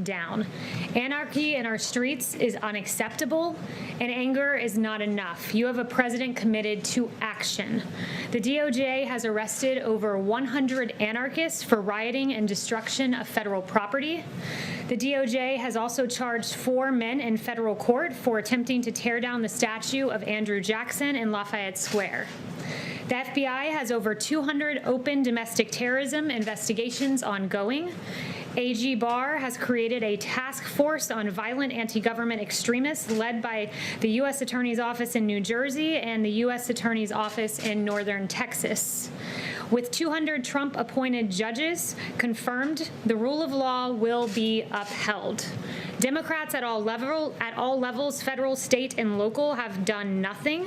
down. Anarchy in our streets is unacceptable, and anger is not enough. You have a president committed to action. The DOJ has arrested over 100 anarchists for rioting and destruction of federal property. The DOJ has also charged 4 men in federal court for attempting to tear down the statue of Andrew Jackson in Lafayette Square. The FBI has over 200 open domestic terrorism investigations ongoing. AG Barr has created a task force on violent anti-government extremists led by the U.S. Attorney's Office in New Jersey and the U.S. Attorney's Office in northern Texas. With 200 Trump-appointed judges confirmed, the rule of law will be upheld. Democrats at all levels, federal, state, and local, have done nothing.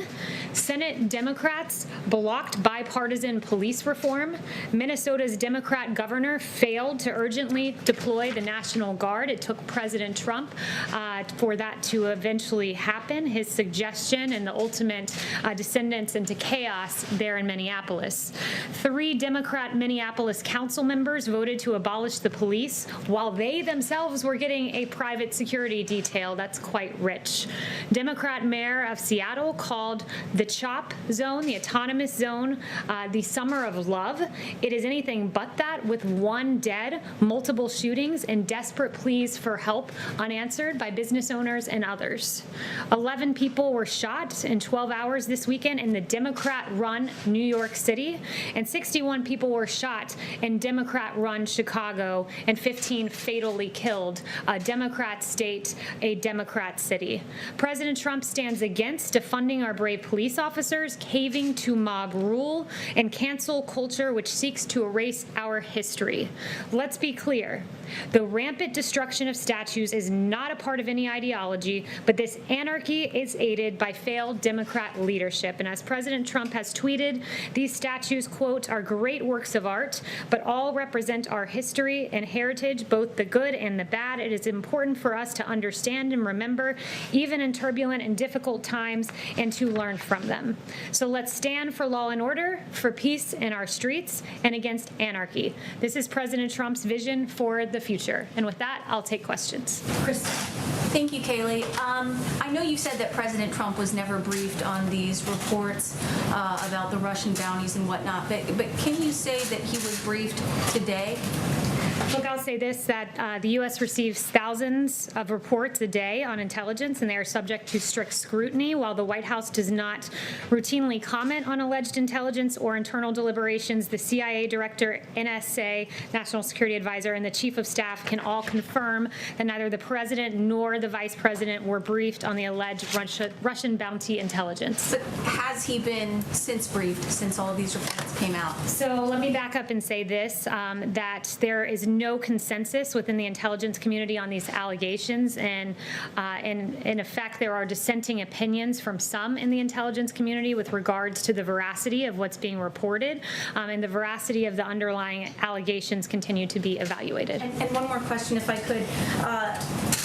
Senate Democrats blocked bipartisan police reform. Minnesota's Democrat governor failed to urgently deploy the National Guard. It took President Trump for that to eventually happen, his suggestion and the ultimate descendants into chaos there in Minneapolis. 3 Democrat Minneapolis council members voted to abolish the police while they themselves were getting a private security detail. That's quite rich. Democrat mayor of Seattle called the CHOP zone, the autonomous zone, the summer of love. It is anything but that, with 1 dead, multiple shootings, and desperate pleas for help unanswered by business owners and others. 11 people were shot in 12 hours this weekend in the Democrat-run New York City, and 61 people were shot in Democrat-run Chicago, and 15 fatally killed. A Democrat state, a Democrat city. President Trump stands against defunding our brave police officers, caving to mob rule, and cancel culture which seeks to erase our history. Let's be clear. The rampant destruction of statues is not a part of any ideology, but this anarchy is aided by failed Democrat leadership. And as President Trump has tweeted, these statues, quote, are great works of art, but all represent our history and heritage, both the good and the bad. It is important for us to understand and remember, even in turbulent and difficult times, and to learn from them. So let's stand for law and order, for peace in our streets, and against anarchy. This is President Trump's vision for the future. And with that, I'll take questions. Chris. Thank you, Keyleigh. I know you said that President Trump was never briefed on these reports about the Russian bounties and whatnot, but can you say that he was briefed today? Look, I'll say this, that the U.S. receives thousands of reports a day on intelligence, and they are subject to strict scrutiny. While the White House does not routinely comment on alleged intelligence or internal deliberations, the CIA director, NSA, National Security Advisor, and the Chief of Staff can all confirm that neither the president nor the vice president were briefed on the alleged Russian bounty intelligence. But has he been briefed since all of these reports came out? So let me back up and say this, that there is no consensus within the intelligence community on these allegations, and in effect there are dissenting opinions from some in the intelligence community with regards to the veracity of what's being reported, and the veracity of the underlying allegations continue to be evaluated. And one more question, if I could.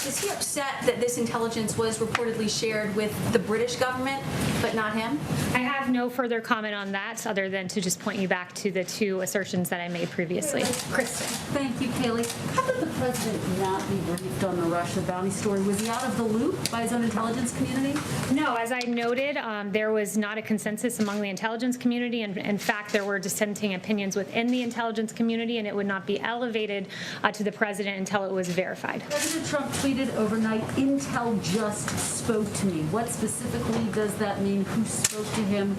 Is he upset that this intelligence was reportedly shared with the British government, but not him? I have no further comment on that other than to just point you back to the 2 assertions that I made previously. Kristen. Thank you, Keyleigh. How did the president not be briefed on the Russia bounty story? Was he out of the loop by his own intelligence community? No, as I noted, there was not a consensus among the intelligence community, and in fact, there were dissenting opinions within the intelligence community, and it would not be elevated to the president until it was verified. President Trump tweeted overnight, "Intel just spoke to me." What specifically does that mean? Who spoke to him?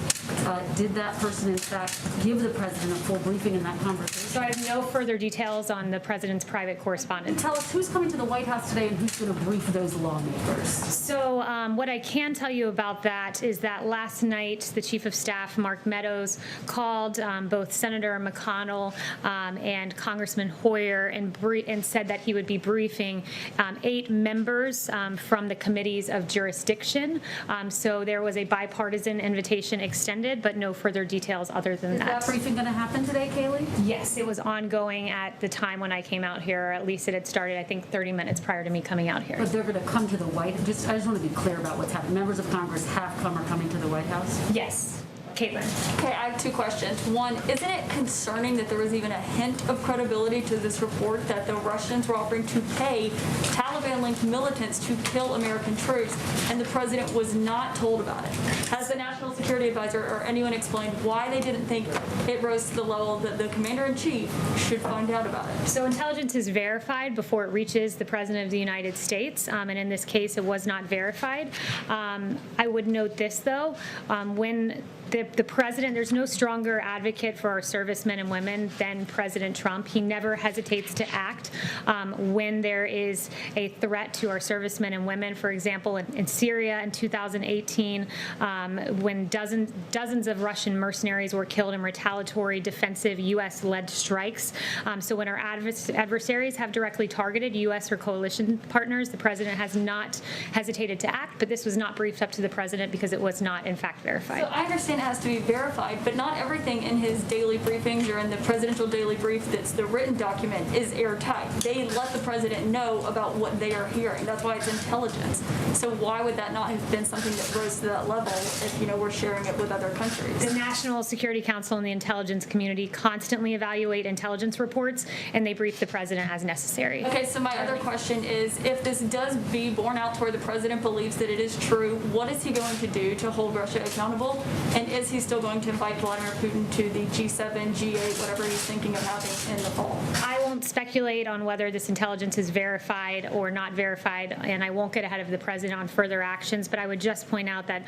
Did that person, in fact, give the president a full briefing in that conversation? So I have no further details on the president's private correspondence. Tell us who's coming to the White House today and who's going to brief those lawmakers. So what I can tell you about that is that last night the Chief of Staff, Mark Meadows, called both Senator McConnell and Congressman Hoyer and said that he would be briefing 8 members from the committees of jurisdiction. So there was a bipartisan invitation extended, but no further details other than that. Is that briefing going to happen today, Keyleigh? Yes, it was ongoing at the time when I came out here, or at least it had started, I think, 30 minutes prior to me coming out here. But they're going to come to the White House? I just want to be clear about what's happening. Members of Congress have come or coming to the White House? Yes. Caitlin. Okay, I have two questions. One, isn't it concerning that there was even a hint of credibility to this report that the Russians were offering to pay Taliban-linked militants to kill American troops, and the president was not told about it? Has the National Security Advisor or anyone explained why they didn't think it rose to the level that the commander-in-chief should find out about it? So intelligence is verified before it reaches the President of the United States, and in this case, it was not verified. I would note this, though. When the president, there's no stronger advocate for our servicemen and women than President Trump. He never hesitates to act when there is a threat to our servicemen and women. For example, in Syria in 2018, when dozens of Russian mercenaries were killed in retaliatory defensive U.S.-led strikes. So when our adversaries have directly targeted U.S. or coalition partners, the president has not hesitated to act, but this was not briefed up to the president because it was not, in fact, verified. So I understand it has to be verified, but not everything in his daily briefings or in the presidential daily brief that's the written document is airtight. They let the president know about what they are hearing. That's why it's intelligence. So why would that not have been something that rose to that level if, we're sharing it with other countries? The National Security Council and the intelligence community constantly evaluate intelligence reports, and they brief the president as necessary. Okay, so my other question is, if this does be borne out to where the president believes that it is true, what is he going to do to hold Russia accountable? And is he still going to invite Vladimir Putin to the G7, G8, whatever he's thinking of having in the fall? I won't speculate on whether this intelligence is verified or not verified, and I won't get ahead of the president on further actions, but I would just point out that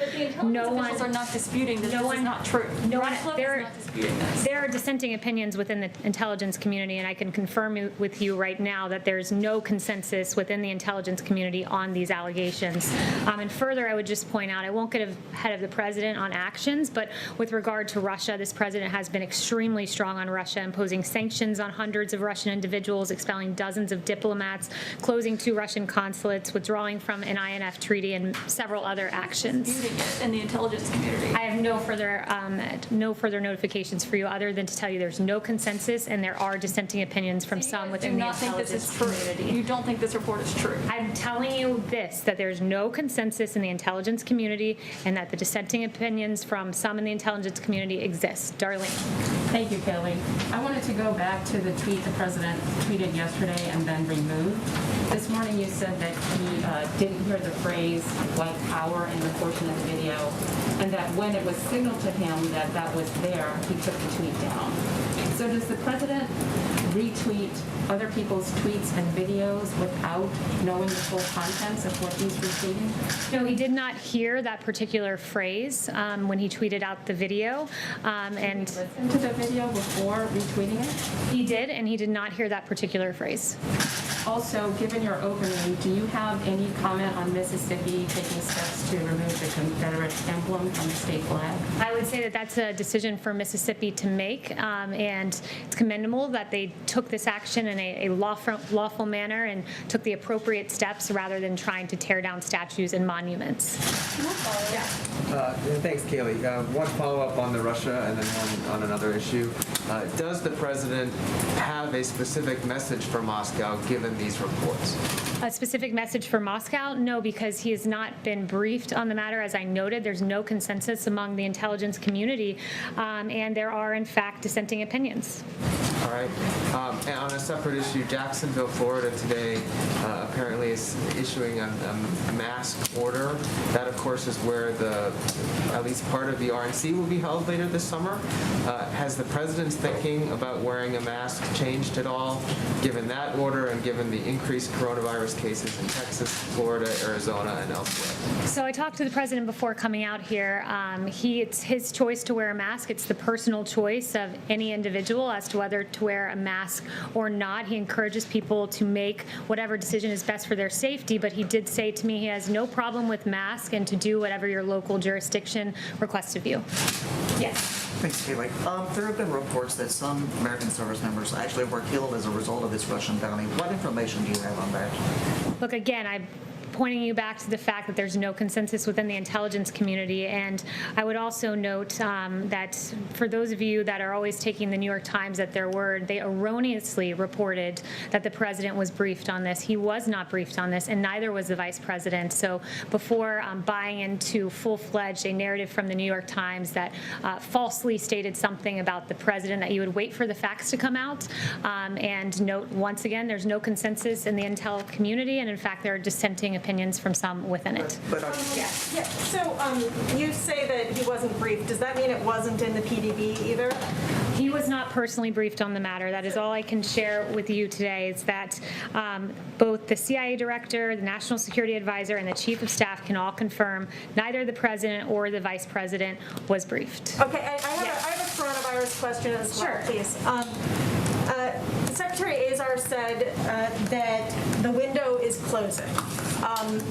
no one officials are not disputing that this is not true. No one, Ratcliffe there, is not disputing this. there are dissenting opinions within the intelligence community, and I can confirm with you right now that there's no consensus within the intelligence community on these allegations. And further, I would just point out, I won't get ahead of the president on actions, but with regard to Russia, this president has been extremely strong on Russia, imposing sanctions on hundreds of Russian individuals, expelling dozens of diplomats, closing 2 Russian consulates, withdrawing from an INF treaty, and several other actions. Disputing it in the intelligence community. I have no further notifications for you other than to tell you there's no consensus and there are dissenting opinions from some within the intelligence community. You don't think this report is true? I'm telling you this, that there's no consensus in the intelligence community and that the dissenting opinions from some in the intelligence community exist. Darlene. Thank you, Keyleigh. I wanted to go back to the tweet the president tweeted yesterday and then removed. This morning you said that he didn't hear the phrase white power in the portion of the video, and that when it was signaled to him that that was there, he took the tweet down. So does the president retweet other people's tweets and videos without knowing the full contents of what he's retweeting? No, he did not hear that particular phrase when he tweeted out the video. And Listen to the video before retweeting it? he did, and he did not hear that particular phrase. Also, given your opening, do you have any comment on Mississippi taking steps to remove the Confederate emblem from the state flag? I would say that that's a decision for Mississippi to make, and it's commendable that they took this action in a lawful manner and took the appropriate steps rather than trying to tear down statues and monuments. Thanks, Keyleigh. One follow-up on the Russia and then one on another issue. Does the president have a specific message for Moscow given these reports? A specific message for Moscow? No, because he has not been briefed on the matter. As I noted, there's no consensus among the intelligence community, and there are, in fact, dissenting opinions. All right. And on a separate issue, Jacksonville, Florida today apparently is issuing a mask order. That, of course, is where at least part of the RNC will be held later this summer. Has the president's thinking about wearing a mask changed at all, given that order and given the increased coronavirus cases in Texas, Florida, Arizona, and elsewhere? So I talked to the president before coming out here. It's his choice to wear a mask. It's the personal choice of any individual as to whether to wear a mask or not. He encourages people to make whatever decision is best for their safety, but he did say to me he has no problem with masks and to do whatever your local jurisdiction requests of you. Yes. Thanks, Keyleigh. There have been reports that some American service members actually were killed as a result of this Russian bounty. What information do you have on that? Look, again, pointing you back to the fact that there's no consensus within the intelligence community. And I would also note that for those of you that are always taking the New York Times at their word, they erroneously reported that the president was briefed on this. He was not briefed on this, and neither was the vice president. So before buying into full-fledged a narrative from the New York Times that falsely stated something about the president, that you would wait for the facts to come out. And note, once again, there's no consensus in the intel community, and in fact, there are dissenting opinions from some within it. Yeah. So you say that he wasn't briefed. Does that mean it wasn't in the PDB either? He was not personally briefed on the matter. That is all I can share with you today, is that both the CIA director, the National Security Advisor, and the Chief of Staff can all confirm neither the president or the vice president was briefed. Okay, I have a coronavirus question as well, please. Secretary Azar said that the window is closing.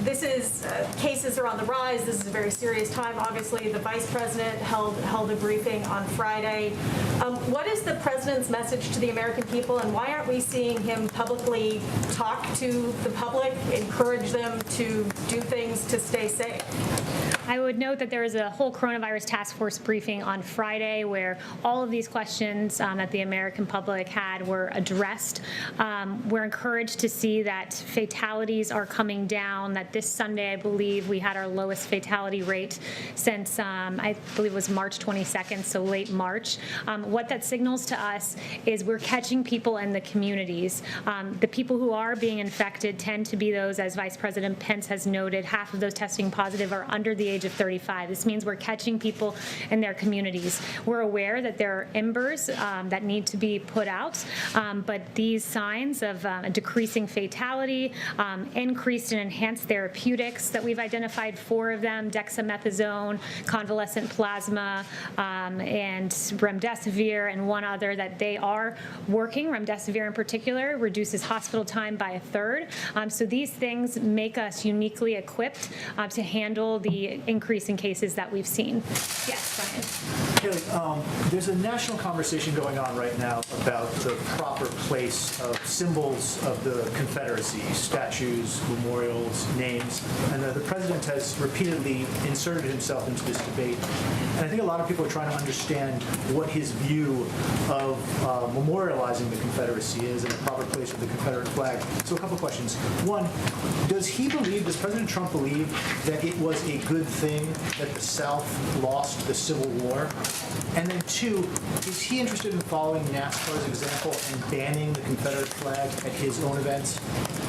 This is, cases are on the rise. This is a very serious time. Obviously, the vice president held a briefing on Friday. What is the president's message to the American people, and why aren't we seeing him publicly talk to the public, encourage them to do things to stay safe? I would note that there was a whole coronavirus task force briefing on Friday where all of these questions that the American public had were addressed. We're encouraged to see that fatalities are coming down, that this Sunday, I believe, we had our lowest fatality rate since, I believe it was March 22nd, so late March. What that signals to us is we're catching people in the communities. The people who are being infected tend to be those, as Vice President Pence has noted, half of those testing positive are under the age of 35. This means we're catching people in their communities. We're aware that there are embers that need to be put out, but these signs of a decreasing fatality, increased and enhanced therapeutics that we've identified 4 of them, dexamethasone, convalescent plasma, and remdesivir, and one other that they are working. Remdesivir in particular reduces hospital time by 1/3. So these things make us uniquely equipped to handle the increase in cases that we've seen. Yes, Brian. Keyleigh, there's a national conversation going on right now about the proper place of symbols of the Confederacy, statues, memorials, names, and the president has repeatedly inserted himself into this debate. And I think a lot of people are trying to understand what his view of memorializing the Confederacy is and the proper place of the Confederate flag. So a couple questions. One, does President Trump believe that it was a good thing that the South lost the Civil War? And then 2, is he interested in following NASCAR's example and banning the Confederate flag at his own events?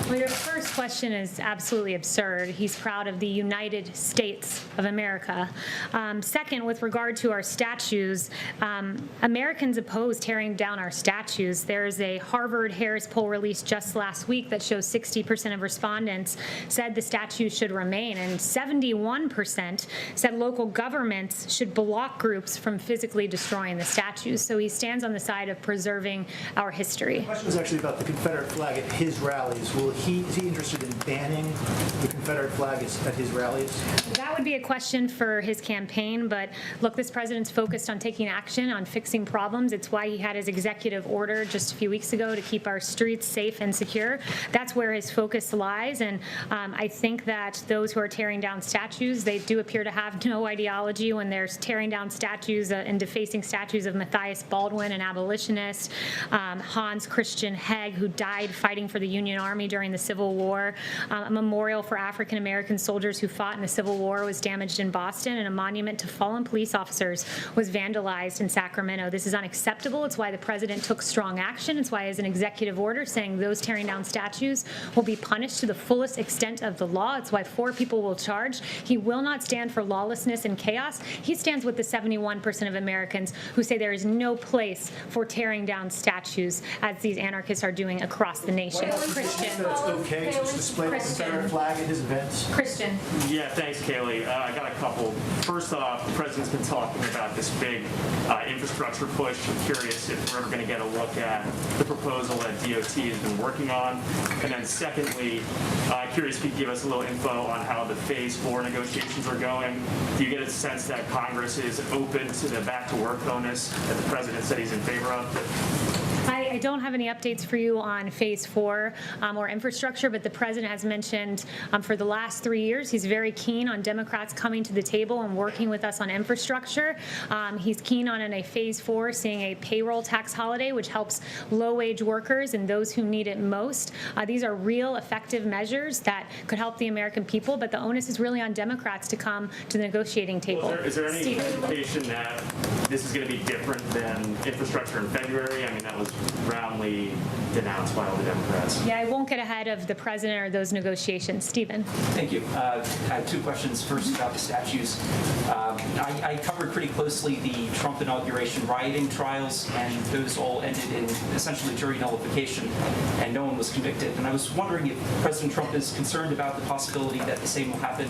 Well, your first question is absolutely absurd. He's proud of the United States of America. Second, with regard to our statues, Americans oppose tearing down our statues. There's a Harvard-Harris poll released just last week that shows 60% of respondents said the statues should remain, and 71% said local governments should block groups from physically destroying the statues. So he stands on the side of preserving our history. The question was actually about the Confederate flag at his rallies. Is he interested in banning the Confederate flag at his rallies? That would be a question for his campaign, but look, this president's focused on taking action, on fixing problems. It's why he had his executive order just a few weeks ago to keep our streets safe and secure. That's where his focus lies, and I think that those who are tearing down statues, they do appear to have no ideology when they're tearing down statues and defacing statues of Matthias Baldwin, an abolitionist, Hans Christian Heg, who died fighting for the Union Army during the Civil War. A memorial for African American soldiers who fought in the Civil War was damaged in Boston, and a monument to fallen police officers was vandalized in Sacramento. This is unacceptable. It's why the president took strong action. It's why he has an executive order saying those tearing down statues will be punished to the fullest extent of the law. It's why 4 people will charge. He will not stand for lawlessness and chaos. He stands with the 71% of Americans who say there is no place for tearing down statues, as these anarchists are doing across the nation. Christian. It's okay to display the Confederate flag at his events? Christian. Yeah, thanks, Keyleigh. I got a couple. First off, the president's been talking about this big infrastructure push. I'm curious if we're ever going to get a look at the proposal that DOT has been working on. And then secondly, curious if you could give us a little info on how the Phase 4 negotiations are going. Do you get a sense that Congress is open to the back-to-work bonus that the president said he's in favor of? I I don't have any updates for you on phase 4 or infrastructure, but the president has mentioned for the last 3 years he's very keen on Democrats coming to the table and working with us on infrastructure. He's keen on in a phase 4 seeing a payroll tax holiday, which helps low-wage workers and those who need it most. These are real effective measures that could help the American people, but the onus is really on Democrats to come to the negotiating table. Well, is there any indication that this is going to be different than infrastructure in February? I mean, that was roundly denounced by all the Democrats. Yeah, I won't get ahead of the president or those negotiations. Stephen. Thank you. I have two questions. First, about the statues. I covered pretty closely the Trump inauguration rioting trials, and those all ended in essentially jury nullification, and no one was convicted. And I was wondering if President Trump is concerned about the possibility that the same will happen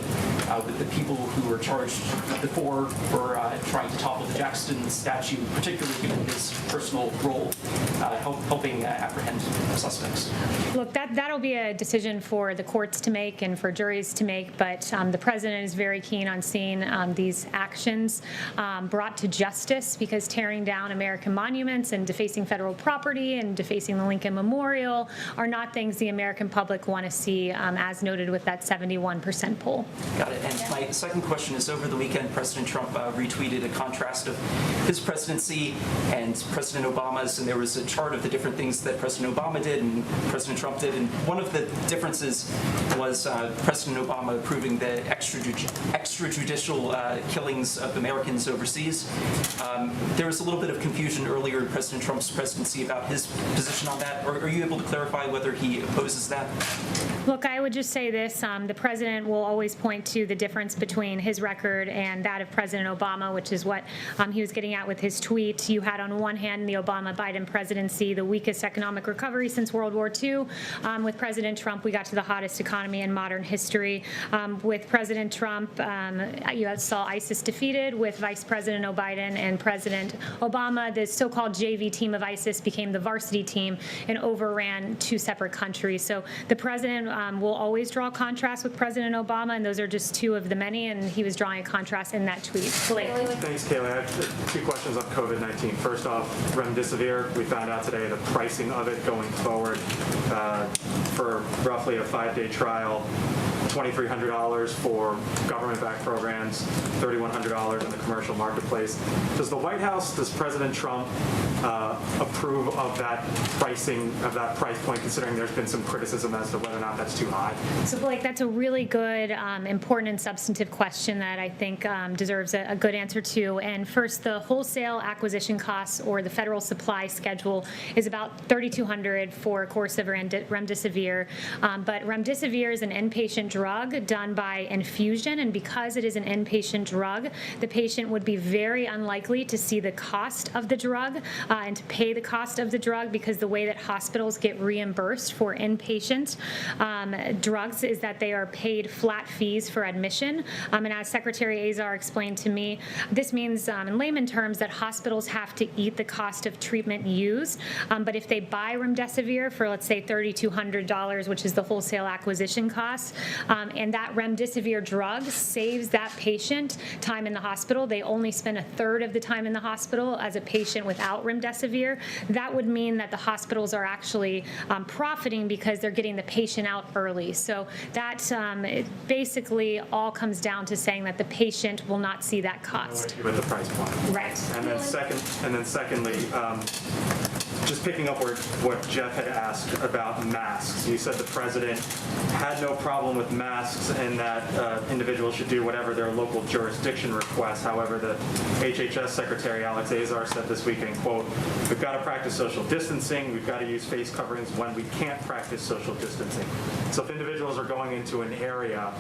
with the people who were charged before for trying to topple the Jackson statue, particularly given his personal role helping apprehend suspects. Look, that'll be a decision for the courts to make and for juries to make, but the president is very keen on seeing these actions brought to justice, because tearing down American monuments and defacing federal property and defacing the Lincoln Memorial are not things the American public want to see, as noted with that 71% poll. Got it. And my second question is, over the weekend, President Trump retweeted a contrast of his presidency and President Obama's, and there was a chart of the different things that President Obama did and President Trump did, and one of the differences was President Obama approving the extrajudicial killings of Americans overseas. There was a little bit of confusion earlier in President Trump's presidency about his position on that. Are you able to clarify whether he opposes that? Look, I would just say this. The president will always point to the difference between his record and that of President Obama, which is what he was getting at with his tweet. You had on one hand the Obama-Biden presidency, the weakest economic recovery since World War II. With President Trump, we got to the hottest economy in modern history. With President Trump, you saw ISIS defeated. With Vice President Biden and President Obama, the so-called JV team of ISIS became the varsity team and overran two separate countries. So the president will always draw contrast with President Obama, and those are just two of the many, and he was drawing a contrast in that tweet. Thanks, Keyleigh. I have two questions on COVID-19. First off, remdesivir, we found out today the pricing of it going forward for roughly a 5-day trial, $2,300 for government-backed programs, $3,100 in the commercial marketplace. Does the White House, does President Trump approve of that pricing, of that price point, considering there's been some criticism as to whether or not that's too high? So, Blake, that's a really good, important and substantive question that I think deserves a good answer to. And first, the wholesale acquisition costs, or the federal supply schedule, is about $3,200 for a course of remdesivir. But remdesivir is an inpatient drug done by infusion, and because it is an inpatient drug, the patient would be very unlikely to see the cost of the drug and to pay the cost of the drug, because the way that hospitals get reimbursed for inpatient drugs is that they are paid flat fees for admission. And as Secretary Azar explained to me, this means in layman terms that hospitals have to eat the cost of treatment used. But if they buy remdesivir for, let's say, $3,200, which is the wholesale acquisition cost, and that remdesivir drug saves that patient time in the hospital, they only spend a third of the time in the hospital as a patient without remdesivir, that would mean that the hospitals are actually profiting because they're getting the patient out early. So that it basically all comes down to saying that the patient will not see that cost. With the price point. Right. And then secondly, just picking up what Jeff had asked about masks. You said the president had no problem with masks and that individuals should do whatever their local jurisdiction requests. However, the HHS Secretary Alex Azar said this weekend, quote, "We've got to practice social distancing. We've got to use face coverings when we can't practice social distancing." So if individuals are going into an area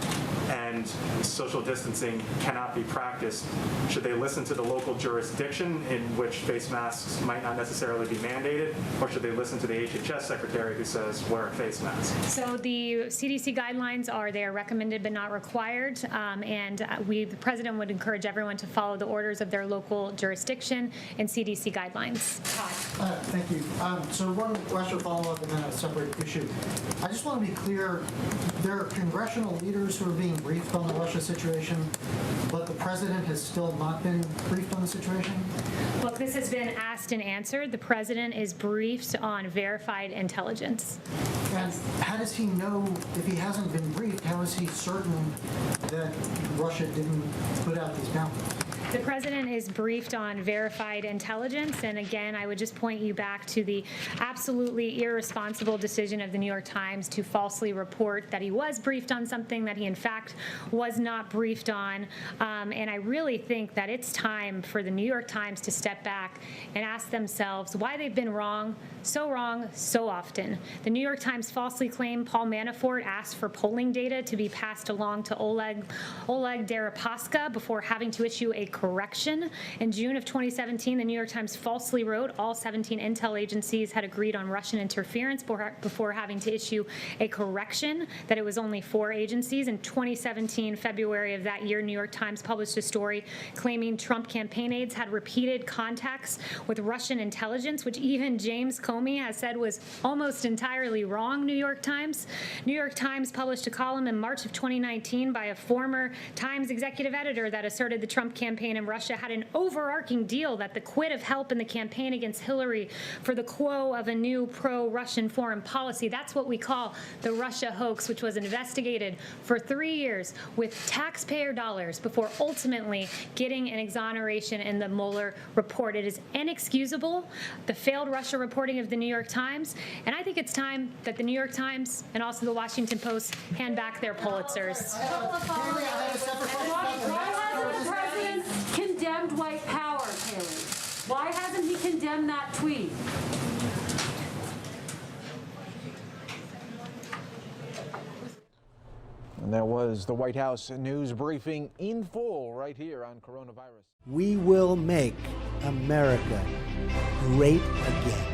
and social distancing cannot be practiced, should they listen to the local jurisdiction in which face masks might not necessarily be mandated, or should they listen to the HHS Secretary who says wear a face mask? So the CDC guidelines they are recommended but not required, and the president would encourage everyone to follow the orders of their local jurisdiction and CDC guidelines. Thank you. So one question follow-up and then a separate issue. I just want to be clear, there are congressional leaders who are being briefed on the Russia situation. but the president has still not been briefed on the situation? Look, this has been asked and answered. The president is briefed on verified intelligence. And how does he know, if he hasn't been briefed, how is he certain that Russia didn't put out these bounties? The president is briefed on verified intelligence, and again, I would just point you back to the absolutely irresponsible decision of the New York Times to falsely report that he was briefed on something that he in fact was not briefed on. And I really think that it's time for the New York Times to step back and ask themselves why they've been wrong so often. The New York Times falsely claimed Paul Manafort asked for polling data to be passed along to Oleg Deripaska before having to issue a correction. In June of 2017, the New York Times falsely wrote all 17 intel agencies had agreed on Russian interference before having to issue a correction that it was only 4 agencies. In 2017, February of that year, New York Times published a story claiming Trump campaign aides had repeated contacts with Russian intelligence, which even James Comey has said was almost entirely wrong, New York Times. New York Times published a column in March of 2019 by a former Times executive editor that asserted the Trump campaign in Russia had an overarching deal that the quid of help in the campaign against Hillary for the quo of a new pro-Russian foreign policy. That's what we call the Russia hoax, which was investigated for 3 years with taxpayer dollars before ultimately getting an exoneration in the Mueller report. It is inexcusable, the failed Russia reporting of the New York Times, and I think it's time that the New York Times and also the Washington Post hand back their Pulitzers. Why hasn't the president condemned white power, Keyleigh? Why hasn't he condemned that tweet? And that was the White House news briefing in full right here on coronavirus. We will make America great again.